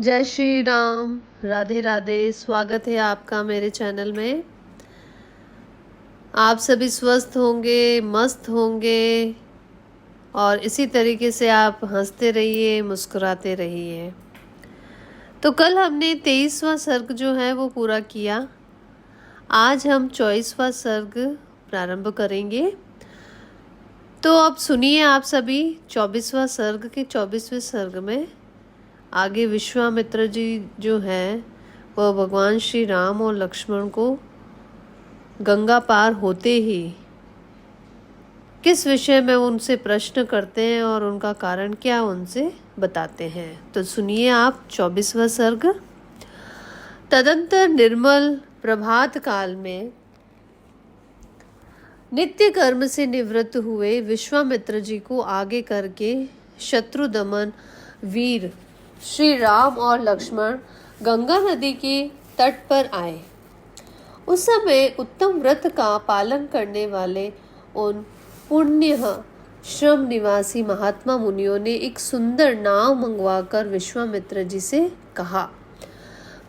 जय श्री राम। राधे राधे। स्वागत है आपका मेरे चैनल में। आप सभी स्वस्थ होंगे, मस्त होंगे और इसी तरीके से आप हंसते रहिए, मुस्कुराते रहिए। तो कल हमने 23वां सर्ग जो है वो पूरा किया। आज हम 24वां सर्ग प्रारंभ करेंगे। तो अब सुनिए आप सभी 24वां सर्ग के 24वें सर्ग में आगे विश्वामित्र जी जो हैं वह भगवान श्री राम और लक्ष्मण को गंगा पार होते ही किस विषय में उनसे प्रश्न करते हैं और उनका कारण क्या उनसे बताते हैं। तो सुनिए आप 24वां सर्ग। तदंतर निर्मल प्रभात काल में नित्य कर्म से निवृत्त हुए विश्वामित्र जी को आगे करके शत्रु दमन वीर श्री राम और लक्ष्मण गंगा नदी के तट पर आए। उस समय उत्तम व्रत का पालन करने वाले उन पुण्य श्रम निवासी महात्मा मुनियों ने एक सुंदर नाव मंगवाकर विश्वामित्र जी से कहा,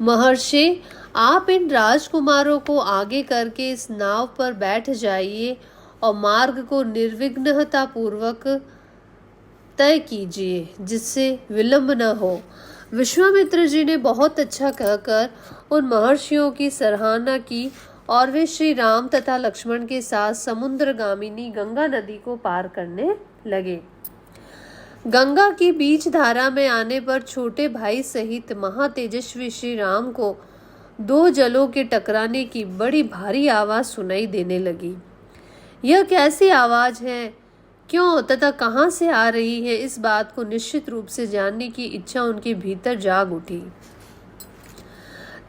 महर्षि, आप इन राजकुमारों को आगे करके इस नाव पर बैठ जाइए और मार्ग को निर्विघ्नता पूर्वक तय कीजिए, जिससे विलंब न हो। विश्वामित्र जी ने बहुत अच्छा कहकर उन महर्षियों की सराहना की और वे श्री राम तथा लक्ष्मण के साथ समुद्रगामिनी गंगा नदी को पार करने लगे। गंगा की बीच धारा में आने पर छोटे भाई सहित महातेजस्वी श्री राम को दो जलों के टकराने की बड़ी भारी आवाज सुनाई देने लगी। यह कैसी आवाज है, क्यों तथा कहां से आ रही है, इस बात को निश्चित रूप से जानने की इच्छा उनके भीतर जाग उठी।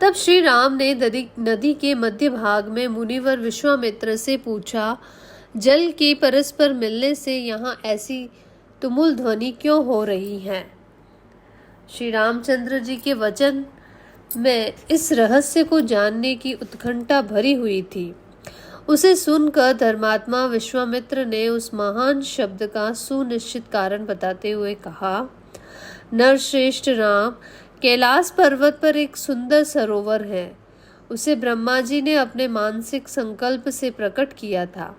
तब श्री राम ने नदी के मध्य भाग में मुनिवर विश्वामित्र से पूछा, जल के परस्पर मिलने से यहाँ ऐसी तुमुल ध्वनि क्यों हो रही है। श्री रामचंद्र जी के वचन में इस रहस्य को जानने की उत्कंठा भरी हुई थी। उसे सुनकर धर्मात्मा विश्वामित्र ने उस महान शब्द का सुनिश्चित कारण बताते हुए कहा, नरश्रेष्ठ राम, कैलाश पर्वत पर एक सुंदर सरोवर है। उसे ब्रह्मा जी ने अपने मानसिक संकल्प से प्रकट किया था।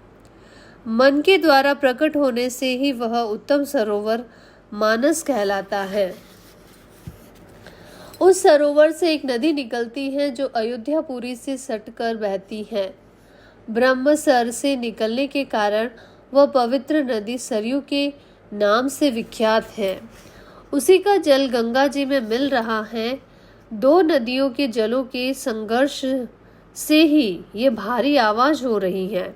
मन के द्वारा प्रकट होने से ही वह उत्तम सरोवर मानस कहलाता है। उस सरोवर से एक नदी निकलती है जो अयोध्यापुरी से सटकर बहती है। ब्रह्मसर से निकलने के कारण वह पवित्र नदी सरयू के नाम से विख्यात है। उसी का जल गंगा जी में मिल रहा है। दो नदियों के जलों के संघर्ष से ही ये भारी आवाज हो रही है,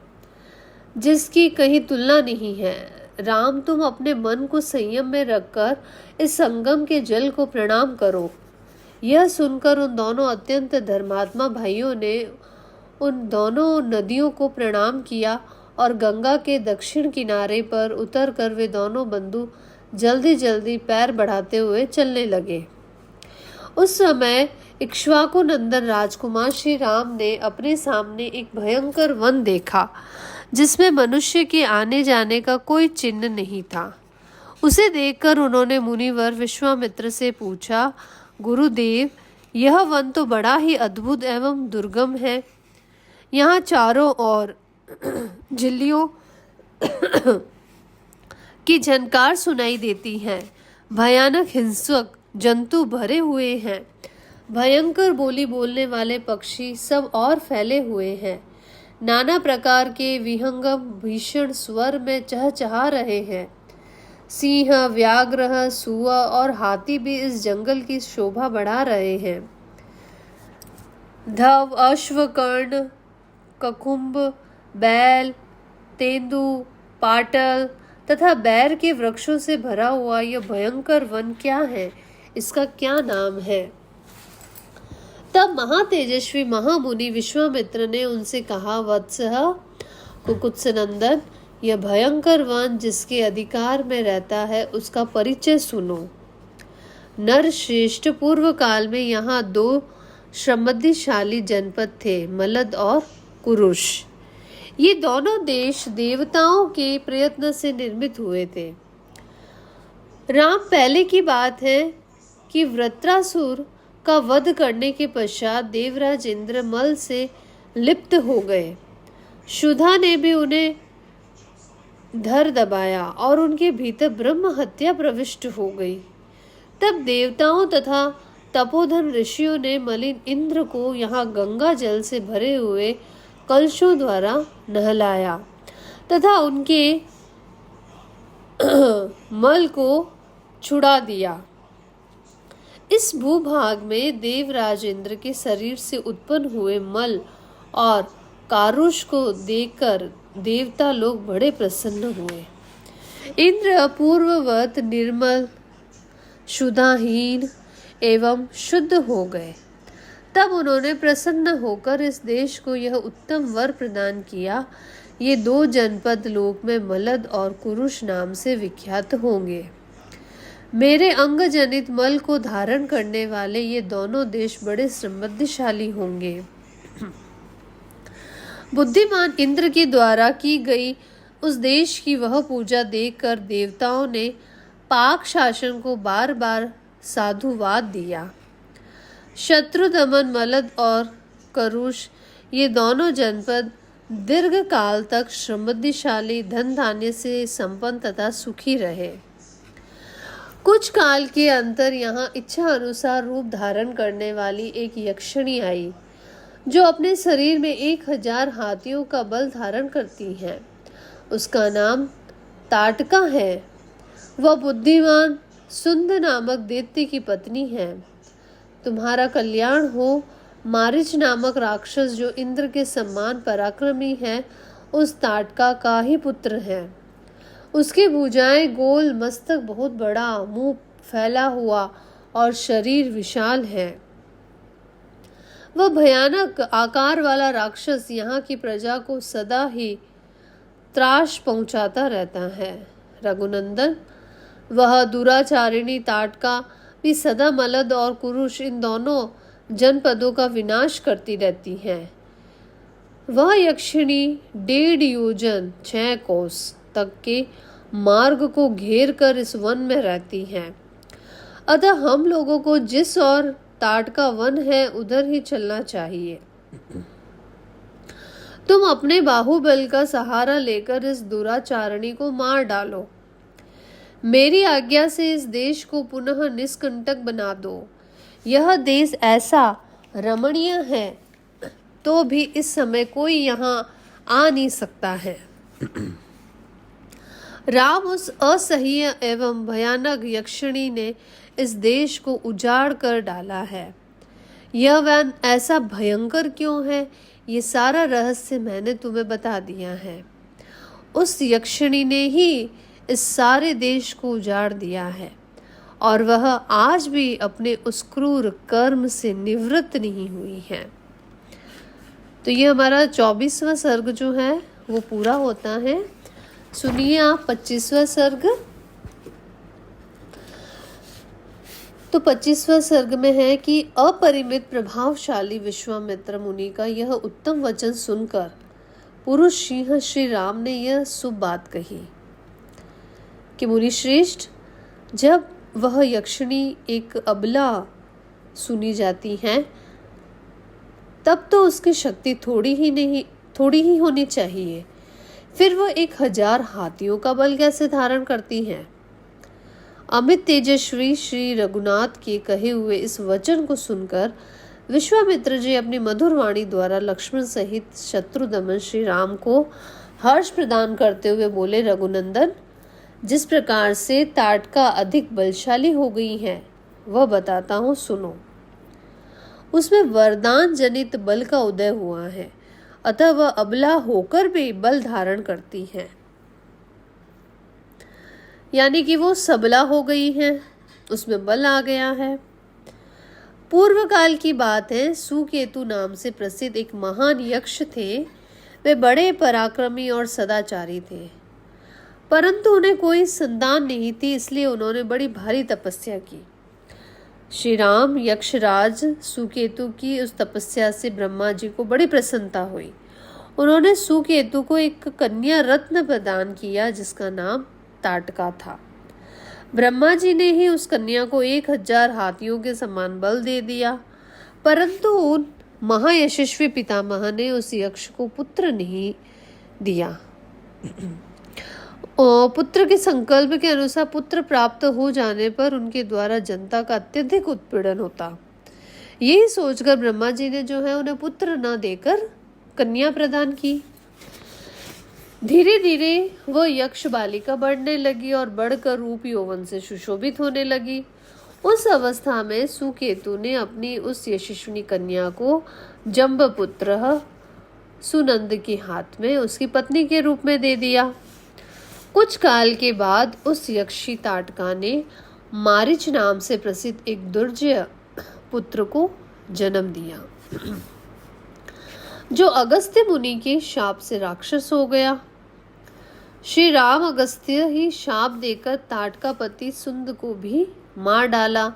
जिसकी कहीं तुलना नहीं है। राम, तुम अपने मन को संयम में रखकर इस संगम के जल को प्रणाम करो। यह सुनकर उन दोनों अत्यंत धर्मात्मा भाइयों ने उन दोनों नदियों को प्रणाम किया और गंगा के दक्षिण किनारे पर उतरकर वे दोनों बंधु जल्दी जल्दी पैर बढ़ाते हुए चलने लगे। उस समय इक्ष्वाकु नंदन राजकुमार श्री राम ने अपने सामने एक भयंकर वन देखा, जिसमें मनुष्य के आने जाने का कोई चिन्ह नहीं था। उसे देखकर उन्होंने मुनिवर विश्वामित्र से पूछा, गुरुदेव, यह वन तो बड़ा ही अद्भुत एवं दुर्गम है। यहाँ चारों ओर झिल्लियों की झनकार सुनाई देती है। भयानक हिंसक जंतु भरे हुए हैं। भयंकर बोली बोलने वाले पक्षी सब और फैले हुए हैं। नाना प्रकार के विहंगम भीषण स्वर में चहचहा रहे हैं। सिंह, व्याघ्र, सुआ और हाथी भी इस जंगल की शोभा बढ़ा रहे हैं। धव, अश्व, कर्ण, ककुंभ, बैल, तेंदु, पाटल तथा बैर के वृक्षों से भरा हुआ यह भयंकर वन क्या है, इसका क्या नाम है। तब महातेजस्वी महामुनि विश्वामित्र ने उनसे कहा, वत्सः कुकुत्सनंदन, यह भयंकर वन जिसके अधिकार में रहता है उसका परिचय सुनो। नरश्रेष्ठ, पूर्व काल में यहाँ दो समृद्धिशाली जनपद थे, मलद और कुरुष। ये दोनों देश देवताओं के प्रयत्न से निर्मित हुए थे। राम, पहले की बात है कि वृत्रासुर का वध करने के पश्चात देवराज इंद्र मल से लिप्त हो गए। क्षुधा ने भी उन्हें धर दबाया और उनके भीतर ब्रह्म हत्या प्रविष्ट हो गई। तब देवताओं तथा तपोधन ऋषियों ने मलिन इंद्र को यहाँ गंगा जल से भरे हुए कलशों द्वारा नहलाया तथा उनके मल को छुड़ा दिया। इस भूभाग में देवराज इंद्र के शरीर से उत्पन्न हुए मल और कारुष को देखकर देवता लोग बड़े प्रसन्न हुए। इंद्र पूर्ववत निर्मल, क्षुधाहीन एवं शुद्ध हो गए। तब उन्होंने प्रसन्न होकर इस देश को यह उत्तम वर प्रदान किया, ये 2 जनपद लोक में मलद और कुरुष नाम से विख्यात होंगे। मेरे अंग जनित मल को धारण करने वाले ये दोनों देश बड़े समृद्धिशाली होंगे। बुद्धिमान इंद्र के द्वारा की गई उस देश की वह पूजा देखकर देवताओं ने पाक शासन को बार बार साधुवाद दिया। शत्रुदमन, मलद और करुष ये दोनों जनपद दीर्घ काल तक समृद्धिशाली, धन धान्य से संपन्न तथा सुखी रहे। कुछ काल के अंतर यहाँ इच्छा अनुसार रूप धारण करने वाली एक यक्षिणी आई, जो अपने शरीर में 1000 हाथियों का बल धारण करती है। उसका नाम ताटका है। वह बुद्धिमान सुंद नामक दैत्य की पत्नी है। तुम्हारा कल्याण हो। मारीच नामक राक्षस, जो इंद्र के सम्मान पराक्रमी है, उस ताटका का ही पुत्र है। उसके भुजाएं गोल, मस्तक बहुत बड़ा, मुंह फैला हुआ और शरीर विशाल है। वह भयानक आकार वाला राक्षस यहाँ की प्रजा को सदा ही त्रास पहुंचाता रहता है। रघुनंदन, वह दुराचारिणी ताटका भी सदा मलद और कुरुष इन दोनों जनपदों का विनाश करती रहती है। वह यक्षिणी 1.5 योजन 6 कोस तक के मार्ग को घेर कर इस वन में रहती है। अतः हम लोगों को जिस ओर ताटका वन है उधर ही चलना चाहिए। तुम अपने बाहुबल का सहारा लेकर इस दुराचारणी को मार डालो। मेरी आज्ञा से इस देश को पुनः निष्कंटक बना दो। यह देश ऐसा रमणीय है तो भी इस समय कोई यहाँ आ नहीं सकता है। राम उस असह्य एवं भयानक यक्षिणी ने इस देश को उजाड़ कर डाला है। यह वन ऐसा भयंकर क्यों है, ये सारा रहस्य मैंने तुम्हें बता दिया है। उस यक्षिणी ने ही इस सारे देश को उजाड़ दिया है और वह आज भी अपने उस क्रूर कर्म से निवृत्त नहीं हुई है। तो ये हमारा 24वां सर्ग जो है वो पूरा होता है। सुनिए आप 25वां सर्ग। तो 25वां सर्ग में है कि अपरिमित प्रभावशाली विश्वामित्र मुनि का यह उत्तम वचन सुनकर पुरुष सिंह श्री राम ने यह शुभ बात कही कि मुनि श्रेष्ठ, जब वह यक्षिणी एक अबला सुनी जाती है तब तो उसकी शक्ति थोड़ी ही होनी चाहिए, फिर वह 1000 हाथियों का बल कैसे धारण करती है। अमित तेजस्वी श्री रघुनाथ के कहे हुए इस वचन को सुनकर विश्वामित्र जी अपनी मधुर वाणी द्वारा लक्ष्मण सहित शत्रुदमन श्री राम को हर्ष प्रदान करते हुए बोले, रघुनंदन, जिस प्रकार से ताटका अधिक बलशाली हो गई है वह बताता हूँ, सुनो। उसमें वरदान जनित बल का उदय हुआ है, अतः वह अबला होकर भी बल धारण करती है, यानी कि वो सबला हो गई है, उसमें बल आ गया है। पूर्व काल की बात है, सुकेतु नाम से प्रसिद्ध एक महान यक्ष थे। वे बड़े पराक्रमी और सदाचारी थे, परंतु उन्हें कोई संतान नहीं थी, इसलिए उन्होंने बड़ी भारी तपस्या की। श्री राम यक्षराज सुकेतु की उस तपस्या से ब्रह्मा जी को बड़ी प्रसन्नता हुई। उन्होंने सुकेतु को एक कन्या रत्न प्रदान किया जिसका नाम ताटका था। ब्रह्मा जी ने ही उस कन्या को 1000 हाथियों के समान बल दे दिया, परंतु उन महायशस्वी पितामह ने उस यक्ष को पुत्र नहीं दिया। और पुत्र के संकल्प के अनुसार पुत्र प्राप्त हो जाने पर उनके द्वारा जनता का अत्यधिक उत्पीड़न होता। यही सोचकर ब्रह्मा जी ने जो है उन्हें पुत्र न देकर कन्या प्रदान की। धीरे धीरे वह यक्ष बालिका बढ़ने लगी और बढ़कर रूप यौवन से सुशोभित होने लगी। उस अवस्था में सुकेतु ने अपनी उस यशस्विनी कन्या को जम्बपुत्र सुनंद के हाथ में उसकी पत्नी के रूप में दे दिया। कुछ काल के बाद उस यक्षी ताटका ने मारीच नाम से प्रसिद्ध एक दुर्जय पुत्र को जन्म दिया, जो अगस्त्य मुनि के शाप से राक्षस हो गया। श्री राम अगस्त्य ही शाप देकर ताटका पति सुंद को भी मार डाला।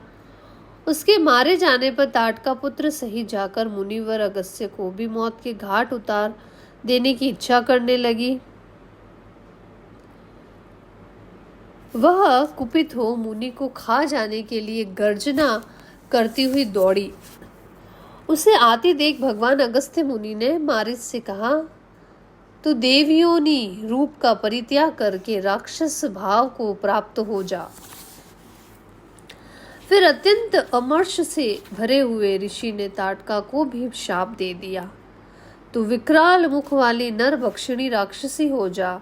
उसके मारे जाने पर ताटका पुत्र सही जाकर मुनिवर अगस्त्य को भी मौत के घाट उतार देने की इच्छा करने लगी। वह कुपित हो मुनि को खा जाने के लिए गर्जना करती हुई दौड़ी। उसे आते देख भगवान अगस्त्य मुनि ने मारीच से कहा, तू देवयोनि रूप का परित्याग करके राक्षस भाव को प्राप्त हो जा। फिर अत्यंत अमर्ष से भरे हुए ऋषि ने ताटका को भी शाप दे दिया, तू विकराल मुख वाली नर भक्षिणी राक्षसी हो जा।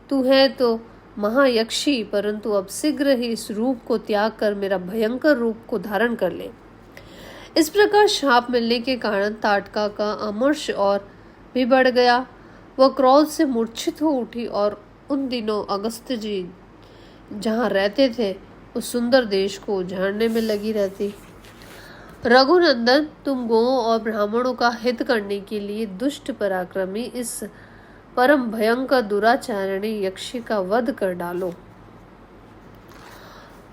तू है तो महायक्षी, परंतु अब शीघ्र ही इस रूप को त्याग कर मेरा भयंकर रूप को धारण कर ले। इस प्रकार शाप मिलने के कारण ताटका का अमर्ष और भी बढ़ गया। वह क्रोध से मूर्छित हो उठी और उन दिनों अगस्त्य जी जहाँ रहते थे उस सुंदर देश को उजाड़ने में लगी रहती। रघुनंदन, तुम गौओं और ब्राह्मणों का हित करने के लिए दुष्ट पराक्रमी इस परम भयंकर दुराचारिणी यक्षी का वध कर डालो।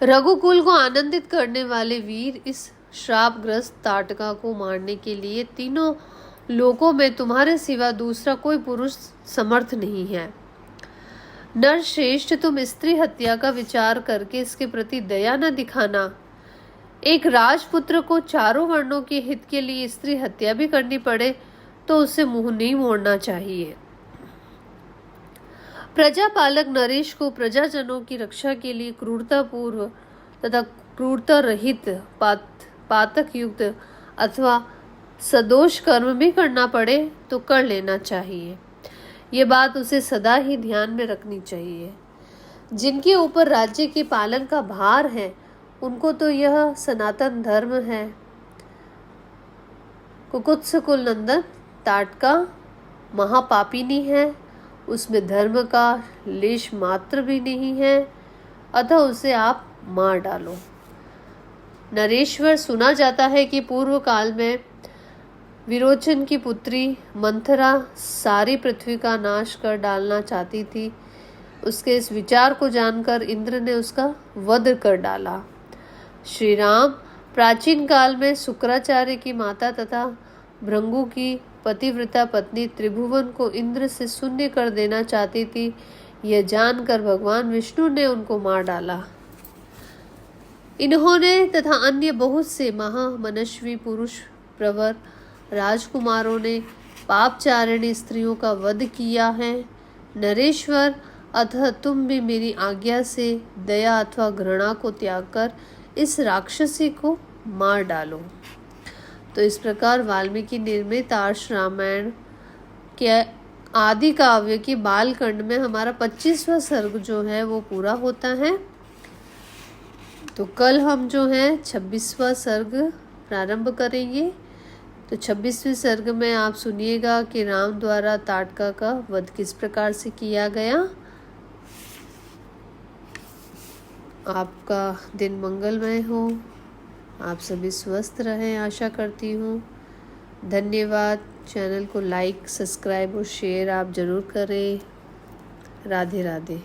रघुकुल को आनंदित करने वाले वीर, इस श्रापग्रस्त ताटका को मारने के लिए तीनों लोकों में तुम्हारे सिवा दूसरा कोई पुरुष समर्थ नहीं है। नरश्रेष्ठ, तुम स्त्री हत्या का विचार करके इसके प्रति दया न दिखाना। एक राजपुत्र को चारों वर्णों के हित के लिए स्त्री हत्या भी करनी पड़े तो उसे मुंह नहीं मोड़ना चाहिए। प्रजापालक नरेश को प्रजाजनों की रक्षा के लिए क्रूरता पूर्व तथा क्रूरता रहित पातक युक्त अथवा सदोष कर्म भी करना पड़े तो कर लेना चाहिए। ये बात उसे सदा ही ध्यान में रखनी चाहिए। जिनके ऊपर राज्य के पालन का भार है उनको तो यह सनातन धर्म है। कुकुत्स कुल नंदन, ताटका महापापिनी है, उसमें धर्म का लेश मात्र भी नहीं है, अतः उसे आप मार डालो। नरेश्वर, सुना जाता है कि पूर्व काल में विरोचन की पुत्री मंथरा सारी पृथ्वी का नाश कर डालना चाहती थी। उसके इस विचार को जानकर इंद्र ने उसका वध कर डाला। श्री राम प्राचीन काल में शुक्राचार्य की माता तथा भृंगु की पतिव्रता पत्नी त्रिभुवन को इंद्र से शून्य कर देना चाहती थी। यह जानकर भगवान विष्णु ने उनको मार डाला। इन्होंने तथा अन्य बहुत से महामनस्वी पुरुष प्रवर राजकुमारों ने पापचारिणी स्त्रियों का वध किया है। नरेश्वर, अतः तुम भी मेरी आज्ञा से दया अथवा घृणा को त्याग कर इस राक्षसी को मार डालो। तो इस प्रकार वाल्मीकि निर्मित आर्ष रामायण के आदि काव्य की बालकांड में हमारा 25वां सर्ग जो है वो पूरा होता है। तो कल हम जो है 26वां सर्ग प्रारंभ करेंगे। तो 26वें सर्ग में आप सुनिएगा कि राम द्वारा ताटका का वध किस प्रकार से किया गया। आपका दिन मंगलमय हो, आप सभी स्वस्थ रहें आशा करती हूँ। धन्यवाद। चैनल को लाइक, सब्सक्राइब और शेयर आप ज़रूर करें। राधे राधे।